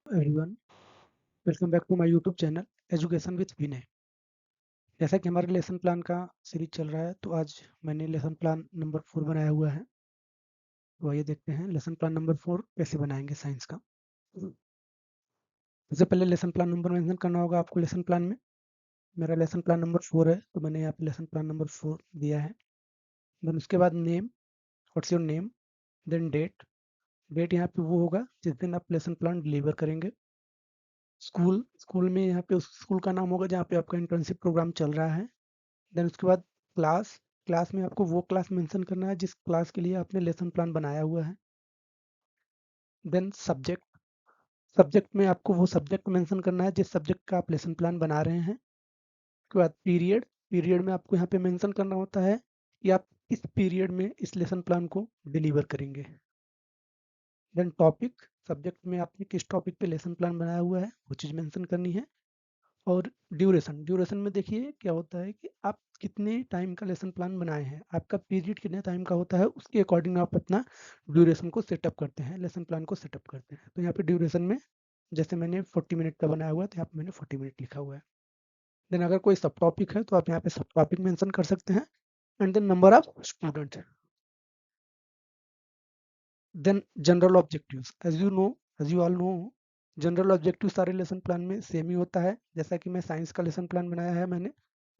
Everyone, welcome back to my YouTube channel education with Vinay. जैसा कि हमारे लेसन प्लान का सीरीज चल रहा है, तो आज मैंने लेसन प्लान नंबर 4 बनाया हुआ है। तो आइए देखते हैं लेसन प्लान नंबर 4 कैसे बनाएंगे साइंस का। सबसे पहले लेसन प्लान नंबर मेंशन करना होगा आपको लेसन प्लान में। मेरा लेसन प्लान नंबर 4 है, तो मैंने यहाँ पे लेसन प्लान नंबर 4 दिया है। देन उसके बाद name, what's your name, then date. Date यहाँ पे वो होगा जिस दिन आप लेसन प्लान डिलीवर करेंगे। स्कूल, स्कूल में यहाँ पे उस स्कूल का नाम होगा जहाँ पे आपका इंटर्नशिप प्रोग्राम चल रहा है। देन उसके बाद क्लास, क्लास में आपको वो क्लास मेंशन करना है जिस क्लास के लिए आपने लेसन प्लान बनाया हुआ है। देन सब्जेक्ट, सब्जेक्ट में आपको वो सब्जेक्ट मेंशन करना है जिस सब्जेक्ट का आप लेसन प्लान बना रहे हैं। उसके बाद पीरियड, पीरियड में आपको यहाँ पे मेंशन करना होता है कि आप किस पीरियड में इस लेसन प्लान को डिलीवर करेंगे। देन टॉपिक, सब्जेक्ट में आपने किस टॉपिक पे लेसन प्लान बनाया हुआ है वो चीज़ मेंशन करनी है। और ड्यूरेशन, ड्यूरेशन में देखिए क्या होता है कि आप कितने टाइम का लेसन प्लान बनाए हैं, आपका पीरियड कितने टाइम का होता है, उसके अकॉर्डिंग आप अपना ड्यूरेशन को सेटअप करते हैं, लेसन प्लान को सेटअप करते हैं। तो यहाँ पे ड्यूरेशन में जैसे मैंने 40 मिनट का बनाया हुआ है, तो यहाँ पे मैंने 40 मिनट लिखा हुआ है। देन अगर कोई सब टॉपिक है तो आप यहाँ पे सब टॉपिक मेंशन कर सकते हैं। And then number of student. Then general objectives, as you all know, general objective सारे लेसन प्लान में सेम ही होता है। जैसा कि मैं साइंस का लेसन प्लान बनाया है मैंने,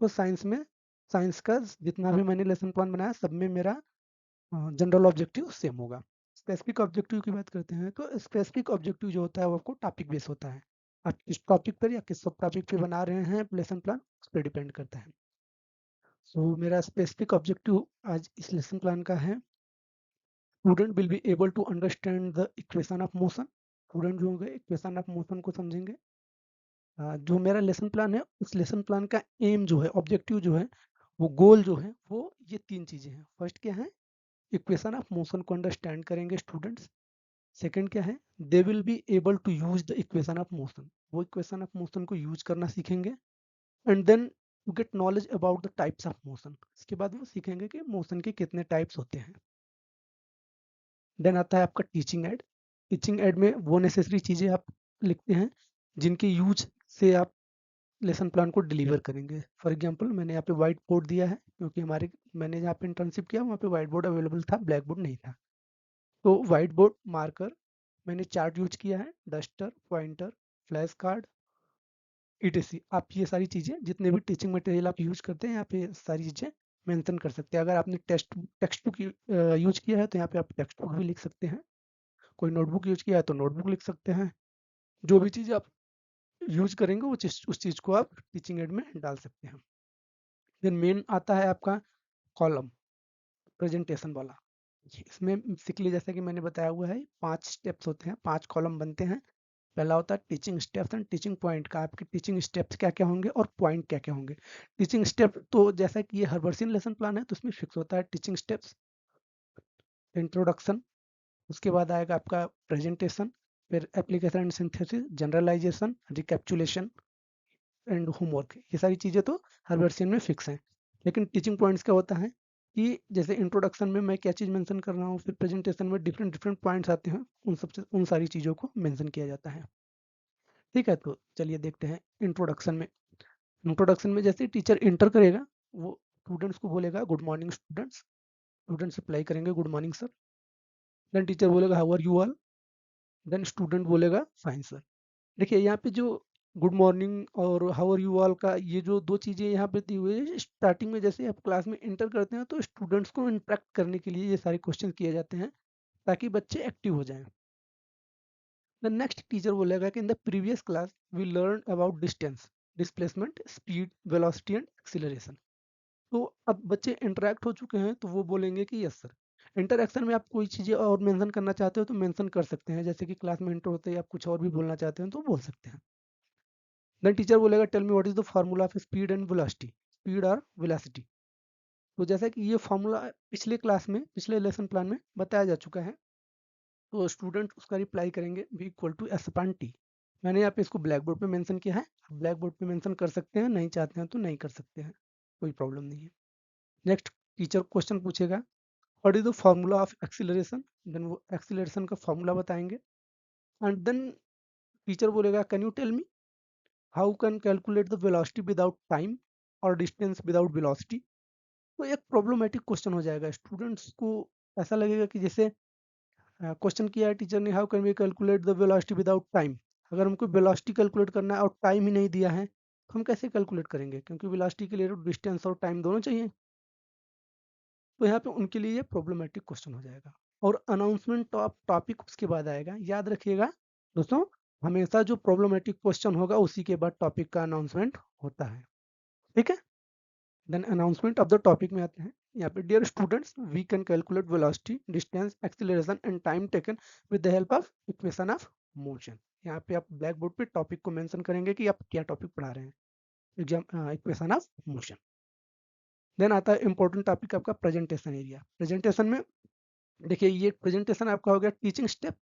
तो साइंस में साइंस का जितना भी मैंने लेसन प्लान बनाया सब में मेरा जनरल ऑब्जेक्टिव सेम होगा। स्पेसिफिक ऑब्जेक्टिव की बात करते हैं तो स्पेसिफिक ऑब्जेक्टिव जो होता है वो आपको टॉपिक बेस होता है। आप किस टॉपिक पर या किस सब टॉपिक पे बना रहे हैं लेसन प्लान, उस पर डिपेंड करता है। सो मेरा स्पेसिफिक ऑब्जेक्टिव आज इस लेसन प्लान का है, student will be able to understand the equation of motion. Student जो होंगे इक्वेशन ऑफ मोशन को समझेंगे। जो मेरा लेसन प्लान है उस लेसन प्लान का एम जो है, ऑब्जेक्टिव जो है, वो गोल जो है, वो ये तीन चीजें हैं। फर्स्ट क्या है, इक्वेशन ऑफ मोशन को अंडरस्टैंड करेंगे स्टूडेंट्स। सेकंड क्या है, they will be able to use the equation of motion, वो इक्वेशन ऑफ मोशन को यूज करना सीखेंगे। And then to get knowledge about the types of motion, इसके बाद वो सीखेंगे कि मोशन के कितने टाइप्स होते हैं। देन आता है आपका टीचिंग एड। टीचिंग एड में वो नेसेसरी चीज़ें आप लिखते हैं जिनके यूज से आप लेसन प्लान को डिलीवर करेंगे। फॉर एग्जांपल मैंने यहाँ पे व्हाइट बोर्ड दिया है क्योंकि हमारे मैंने जहाँ पे इंटर्नशिप किया वहाँ पे व्हाइट बोर्ड अवेलेबल था, ब्लैक बोर्ड नहीं था। तो व्हाइट बोर्ड, मार्कर, मैंने चार्ट यूज किया है, duster, pointer, flash card, etc. आप ये सारी चीज़ें जितने भी टीचिंग मटेरियल आप यूज करते हैं यहाँ पे सारी चीज़ें मेंशन कर सकते हैं। अगर आपने टेक्स्ट बुक यूज किया है तो यहाँ पे आप टेक्स्ट बुक भी लिख सकते हैं। कोई नोटबुक यूज किया है तो नोटबुक लिख सकते हैं। जो भी चीज़ आप यूज करेंगे वो चीज, उस चीज़ को आप टीचिंग एड में डाल सकते हैं। देन मेन आता है आपका कॉलम, प्रेजेंटेशन वाला। इसमें बेसिकली जैसे कि मैंने बताया हुआ है 5 स्टेप्स होते हैं, 5 कॉलम बनते हैं। पहला होता है teaching steps and teaching point का, आपके टीचिंग स्टेप्स क्या क्या होंगे और पॉइंट क्या क्या होंगे। टीचिंग स्टेप तो जैसा कि ये हर्बर्सियन लेसन प्लान है तो इसमें फिक्स होता है टीचिंग स्टेप्स। इंट्रोडक्शन, उसके बाद आएगा आपका प्रेजेंटेशन, फिर application and synthesis, generalization, recapitulation and homework. ये सारी चीज़ें तो हर वर्षन में फिक्स हैं। लेकिन टीचिंग पॉइंट्स क्या होता है कि जैसे इंट्रोडक्शन में मैं क्या चीज़ मेंशन कर रहा हूँ, फिर प्रेजेंटेशन में डिफरेंट डिफरेंट पॉइंट्स आते हैं, उन सबसे उन सारी चीज़ों को मेंशन किया जाता है। ठीक है, तो चलिए देखते हैं इंट्रोडक्शन में। इंट्रोडक्शन में जैसे टीचर इंटर करेगा वो स्टूडेंट्स को बोलेगा good morning students. Students reply करेंगे good morning sir. Then teacher बोलेगा how are you all. Then student बोलेगा फाइन सर। देखिए यहाँ पे जो गुड मॉर्निंग और हाउ आर यू ऑल का ये जो दो चीज़ें यहाँ पे दी हुई है, स्टार्टिंग में जैसे आप क्लास में इंटर करते हैं तो स्टूडेंट्स को इंटरेक्ट करने के लिए ये सारे क्वेश्चन किए जाते हैं ताकि बच्चे एक्टिव हो जाएं। द नेक्स्ट टीचर बोलेगा कि in the previous class we learn about distance, displacement, speed, velocity and acceleration. तो अब बच्चे इंटरेक्ट हो चुके हैं तो वो बोलेंगे कि यस सर। इंटरेक्शन में आप कोई चीज़ें और मेंशन करना चाहते हो तो मेंशन कर सकते हैं, जैसे कि क्लास में इंटर होते ही आप कुछ और भी बोलना चाहते हैं तो बोल सकते हैं। देन टीचर बोलेगा tell me what is the formula of speed and velocity, speed और वेलोसिटी। तो जैसा कि ये फार्मूला पिछले क्लास में, पिछले लेसन प्लान में बताया जा चुका है, तो स्टूडेंट उसका रिप्लाई करेंगे v equal to S upon T. मैंने यहाँ पे इसको ब्लैक बोर्ड पे मेंशन किया है, आप ब्लैक बोर्ड पे मेंशन कर सकते हैं, नहीं चाहते हैं तो नहीं कर सकते हैं, कोई प्रॉब्लम नहीं है। नेक्स्ट टीचर क्वेश्चन पूछेगा what is the formula of acceleration, then वो एक्सीलरेशन का फार्मूला बताएंगे। एंड देन टीचर बोलेगा can you tell me how can calculate the velocity without time और डिस्टेंस विदाउट वेलोसिटी। तो एक प्रॉब्लमेटिक क्वेश्चन हो जाएगा, स्टूडेंट्स को ऐसा लगेगा कि जैसे क्वेश्चन किया है टीचर ने, how can we calculate the velocity without time. अगर हमको वेलोसिटी कैलकुलेट करना है और टाइम ही नहीं दिया है तो हम कैसे कैलकुलेट करेंगे, क्योंकि वेलोसिटी के लिए डिस्टेंस और टाइम दोनों चाहिए। तो यहाँ पे उनके लिए ये प्रॉब्लमेटिक क्वेश्चन हो जाएगा। और अनाउंसमेंट ऑफ टॉपिक उसके बाद आएगा, याद रखिएगा दोस्तों, हमेशा जो प्रॉब्लमेटिक क्वेश्चन होगा उसी के बाद टॉपिक का अनाउंसमेंट होता है, ठीक है। Then announcement of the topic में आते हैं। यहाँ पे dear students we can calculate velocity distance acceleration and time taken with the help of equation of motion. यहाँ पे आप ब्लैक बोर्ड पे टॉपिक को मेंशन करेंगे कि आप क्या टॉपिक पढ़ा रहे हैं, exam equation of motion. Then आता है इंपॉर्टेंट टॉपिक आपका प्रेजेंटेशन एरिया। प्रेजेंटेशन में देखिए ये प्रेजेंटेशन आपका हो गया टीचिंग स्टेप,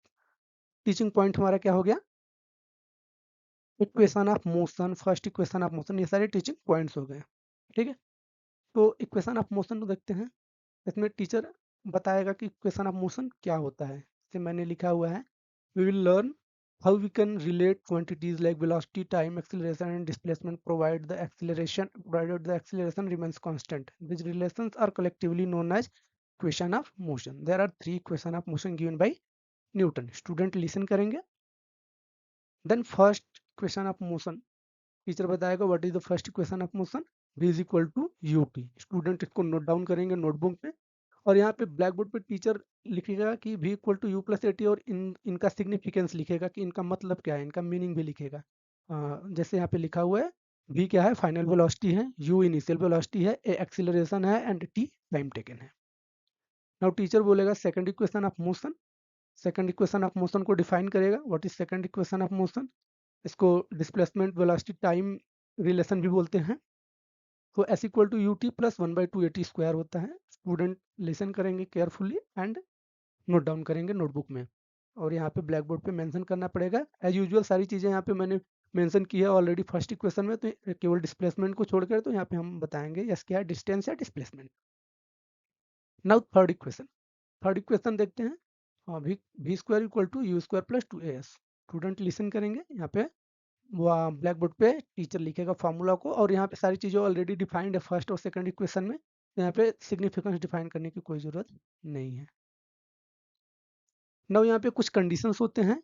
टीचिंग पॉइंट हमारा क्या हो गया, equation of motion, first equation of motion, ये सारे टीचिंग पॉइंट्स हो गए, ठीक है। तो इक्वेशन ऑफ मोशन को देखते हैं। इसमें टीचर बताएगा कि इक्वेशन ऑफ मोशन क्या होता है। जैसे मैंने लिखा हुआ है, we will learn how we can relate quantities like velocity, time, acceleration and displacement provided the acceleration remains constant. These relations are collectively known as equation of motion. There are three equation of motion given by Newton. Student listen करेंगे। Then first equation of motion, teacher बताएगा what is the first equation of motion, v is equal to you t. Student इसको note down करेंगे notebook में, और यहाँ पे black board पे teacher लिखेगा कि v equal to U plus A T, और इनका सिग्निफिकेंस लिखेगा कि इनका मतलब क्या है, इनका मीनिंग भी लिखेगा। जैसे यहाँ पे लिखा हुआ है, v क्या है, फाइनल वेलोसिटी है, u इनिशियल वेलोसिटी है, a एक्सीलरेशन है एंड t टाइम टेकन है। नाउ टीचर बोलेगा second equation of motion. Second equation of motion को डिफाइन करेगा, what is second equation of motion. इसको डिस्प्लेसमेंट वेलोसिटी टाइम रिलेशन भी बोलते हैं। तो S equal to you T plus one by two A T square होता है। Student listen करेंगे केयरफुली एंड नोट डाउन करेंगे नोटबुक में, और यहाँ पे ब्लैक बोर्ड पे मेंशन करना पड़ेगा। एज यूजुअल सारी चीज़ें यहाँ पे मैंने मेंशन की है ऑलरेडी फर्स्ट इक्वेशन में, तो केवल डिस्प्लेसमेंट को छोड़कर तो यहाँ पे हम बताएंगे यस क्या है, डिस्टेंस या displacement. Now third equation, third equation देखते हैं। V square equal to U square plus two A S. Student listen करेंगे, यहाँ पे वो ब्लैक बोर्ड पे टीचर लिखेगा फॉर्मूला को, और यहाँ पे सारी चीज़ें ऑलरेडी डिफाइंड है फर्स्ट और सेकंड इक्वेशन में, तो यहाँ पे सिग्निफिकेंस डिफाइन करने की कोई ज़रूरत नहीं है। नाउ यहाँ पे कुछ कंडीशंस होते हैं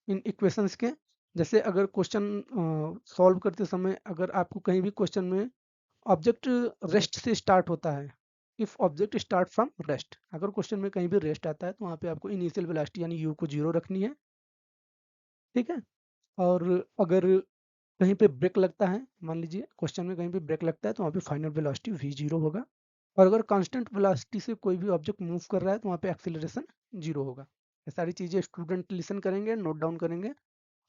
इन इक्वेशंस के। जैसे अगर क्वेश्चन सॉल्व करते समय अगर आपको कहीं भी क्वेश्चन में ऑब्जेक्ट रेस्ट से स्टार्ट होता है, if object start from rest, अगर क्वेश्चन में कहीं भी रेस्ट आता है तो वहाँ पे आपको इनिशियल वेलोसिटी यानी यू को जीरो रखनी है, ठीक है। और अगर कहीं पे ब्रेक लगता है, मान लीजिए क्वेश्चन में कहीं पे ब्रेक लगता है, तो वहाँ पे फाइनल वेलोसिटी v जीरो होगा। और अगर कांस्टेंट वेलोसिटी से कोई भी ऑब्जेक्ट मूव कर रहा है तो वहाँ पे एक्सीलरेशन जीरो होगा। ये सारी चीज़ें स्टूडेंट लिसन करेंगे, नोट डाउन करेंगे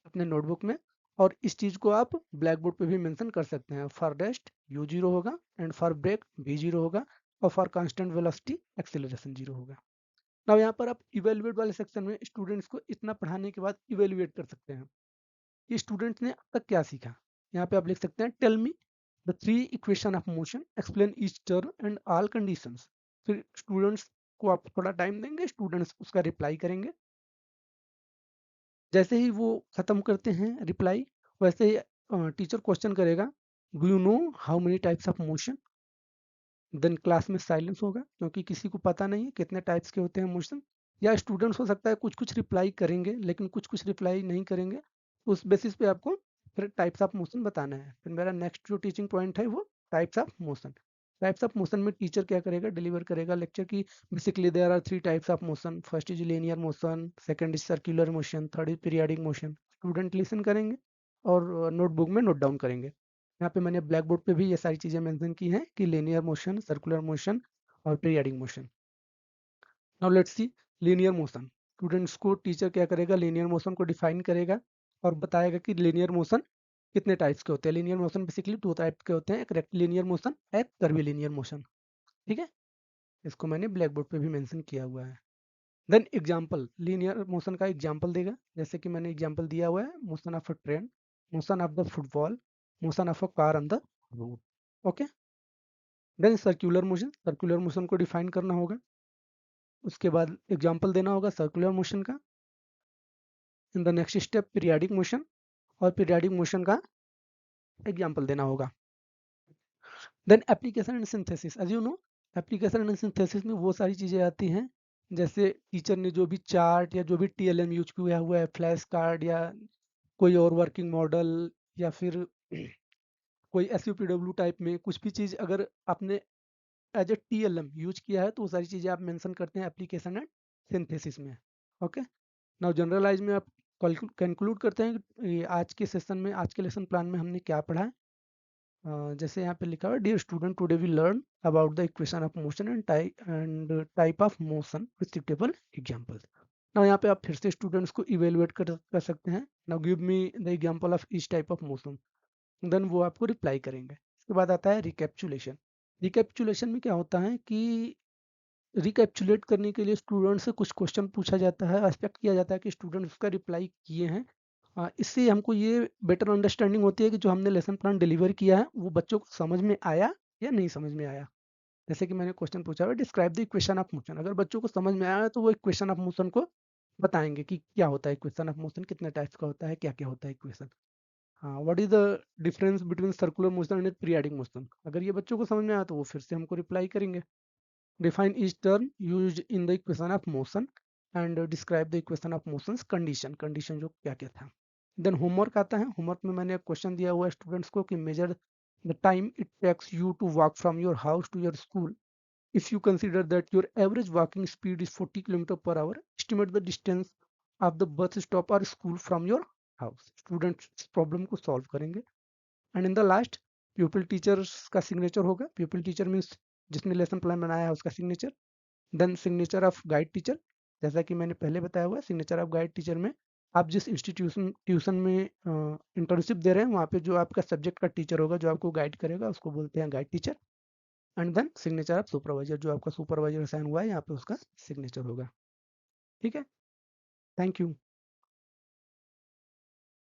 अपने नोटबुक में, और इस चीज़ को आप ब्लैक बोर्ड पे भी मेंशन कर सकते हैं। फॉर रेस्ट u जीरो होगा, and for break v zero होगा, और for constant velocity acceleration zero होगा। अब यहाँ पर आप इवेल्युएट वाले सेक्शन में स्टूडेंट्स को इतना पढ़ाने के बाद इवेल्युएट कर सकते हैं कि स्टूडेंट्स ने अब तक क्या सीखा। यहाँ पे आप लिख सकते हैं, tell me the three equation of motion, explain each term and all conditions. फिर स्टूडेंट्स को आप थोड़ा टाइम देंगे, स्टूडेंट्स उसका रिप्लाई करेंगे। जैसे ही वो खत्म करते हैं रिप्लाई, वैसे ही टीचर क्वेश्चन करेगा, do you know how many types of motion. Then class में साइलेंस होगा, क्योंकि किसी को पता नहीं है कितने टाइप्स के होते हैं मोशन। या स्टूडेंट्स हो सकता है कुछ कुछ रिप्लाई करेंगे लेकिन कुछ कुछ रिप्लाई नहीं करेंगे, उस बेसिस पे आपको फिर टाइप्स ऑफ मोशन बताना है। फिर मेरा नेक्स्ट जो टीचिंग पॉइंट है वो types of motion. Types of motion में टीचर क्या करेगा, डिलीवर करेगा लेक्चर की basically there are three types of motion. First is linear motion, second is circular motion, third is periodic motion. Student listen करेंगे और notebook में note down करेंगे। यहाँ पे मैंने ब्लैक बोर्ड पे भी ये सारी चीज़ें मेंशन की हैं कि लीनियर मोशन, सर्कुलर मोशन और periodic motion. Now let's see linear motion. Students को टीचर क्या करेगा, लीनियर मोशन को डिफाइन करेगा और बताएगा कि लीनियर मोशन कितने टाइप्स के होते हैं। Linear motion basically two type के होते हैं, एक रेक्टिलिनियर मोशन, एक कर्वीलिनियर मोशन, ठीक है। इसको मैंने ब्लैक बोर्ड पे भी मेंशन किया हुआ है। देन एग्जाम्पल, लीनियर मोशन का एग्जाम्पल देगा, जैसे कि मैंने एग्जाम्पल दिया हुआ है, motion of a train, motion of the football, motion of a car on the road, okay. Then circular motion, circular motion को डिफाइन करना होगा, उसके बाद एग्जाम्पल देना होगा सर्कुलर मोशन का। In the next step periodic motion, और periodic motion का एग्जाम्पल देना होगा। Then application and synthesis, as you know application and synthesis में वो सारी चीज़ें आती हैं जैसे टीचर ने जो भी चार्ट या जो भी टीएलएम यूज किया हुआ है, फ्लैश कार्ड या कोई और वर्किंग मॉडल, या फिर कोई एसयूपीडब्ल्यू टाइप में कुछ भी चीज़ अगर आपने एज ए टीएलएम यूज किया है तो वो सारी चीज़ें आप मेंशन करते हैं एप्लीकेशन एंड सिंथेसिस में। ओके, नाउ जनरलाइज में आप कंक्लूड करते हैं कि आज के सेशन में, आज के लेसन प्लान में हमने क्या पढ़ा है। जैसे यहाँ पे लिखा हुआ है, dear student, today we learn about the equation of motion and type of motion with suitable examples. Now यहाँ पे आप फिर से स्टूडेंट्स को इवेलुएट कर सकते हैं। Now give me the example of each type of motion, then वो आपको रिप्लाई करेंगे। इसके बाद आता है रिकैप्चुलेशन। रिकैप्चुलेशन में क्या होता है कि रिकैप्चुलेट करने के लिए स्टूडेंट से कुछ क्वेश्चन पूछा जाता है, एक्सपेक्ट किया जाता है कि स्टूडेंट उसका रिप्लाई किए हैं। इससे हमको ये बेटर अंडरस्टैंडिंग होती है कि जो हमने लेसन प्लान डिलीवर किया है वो बच्चों को समझ में आया या नहीं समझ में आया। जैसे कि मैंने क्वेश्चन पूछा है, describe the equation of motion, अगर बच्चों को समझ में आया है तो वो इक्वेशन ऑफ मोशन को बताएंगे कि क्या होता है इक्वेशन ऑफ मोशन, कितने टाइप्स का होता है, क्या क्या होता है इक्वेशन। हाँ, what is the difference between circular motion and periodic motion, अगर ये बच्चों को समझ में आया तो वो फिर से हमको रिप्लाई करेंगे। Define each term used in the equation of motion and describe the equation of motion's condition, condition जो क्या क्या था। देन होमवर्क आता है। होमवर्क में मैंने एक क्वेश्चन दिया हुआ है स्टूडेंट्स को कि measure the time it takes you to walk from your house to your school if you consider that your average walking speed is 40 km per hour, estimate the distance of the bus stop or school from your house। Students इस problem को solve करेंगे। And in the last pupil teachers का signature होगा। Pupil teacher means जिसने lesson plan बनाया है उसका signature. Then signature of guide teacher, जैसा कि मैंने पहले बताया हुआ है, सिग्नेचर ऑफ गाइड टीचर में आप जिस इंस्टीट्यूशन ट्यूशन में इंटर्नशिप दे रहे हैं वहाँ पे जो आपका सब्जेक्ट का टीचर होगा, जो आपको गाइड करेगा, उसको बोलते हैं guide teacher. And then signature of supervisor, जो आपका सुपरवाइजर साइन हुआ है यहाँ पे उसका सिग्नेचर होगा। ठीक है, थैंक यू।